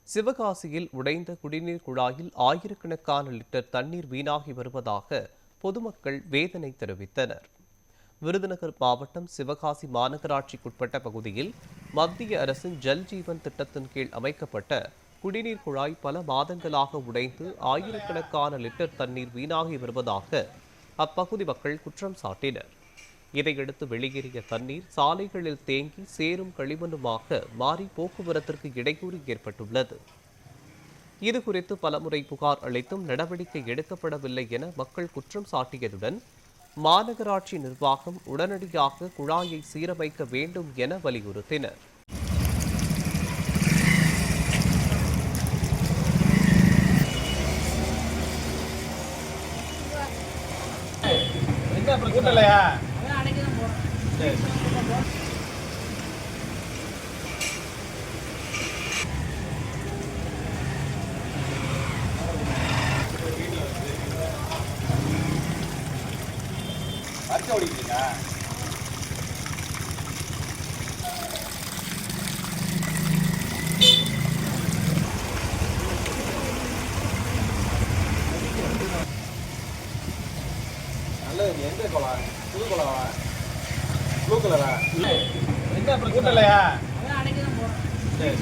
சிவகாசியில் உடைந்த குடிநீர் குழாயில் ஆயிரக்கணக்கான லிட்டர் தண்ணீர் வீணாகி வருவதாக பொதுமக்கள் வேதனை தெரிவித்தனர். விருதுநகர் மாவட்டம் சிவகாசி மாநகராட்சிக்குட்பட்ட பகுதியில் மத்திய அரசின் ஜல் ஜீவன் திட்டத்தின் கீழ் அமைக்கப்பட்ட குடிநீர் குழாய் பல மாதங்களாக உடைந்து ஆயிரக்கணக்கான லிட்டர் தண்ணீர் வீணாகி வருவதாக அப்பகுதி மக்கள் குற்றம் சாட்டினர். இதையடுத்து வெளியேறிய தண்ணீர் சாலைகளில் தேங்கி சேரும் களிமண்ணுமாக மாறி போக்குவரத்திற்கு இடையூறு ஏற்பட்டுள்ளது. இதுகுறித்து பலமுறை புகார் அளித்தும் நடவடிக்கை எடுக்கப்படவில்லை என மக்கள் குற்றம் சாட்டியதுடன் மாநகராட்சி நிர்வாகம் உடனடியாக குழாயை சீரமைக்க வேண்டும் என வலியுறுத்தினர். எந்த குளம்? புது குளமா? ப்ளூ கலரா? என்ன பிரச்சனை இல்லையா? சரி.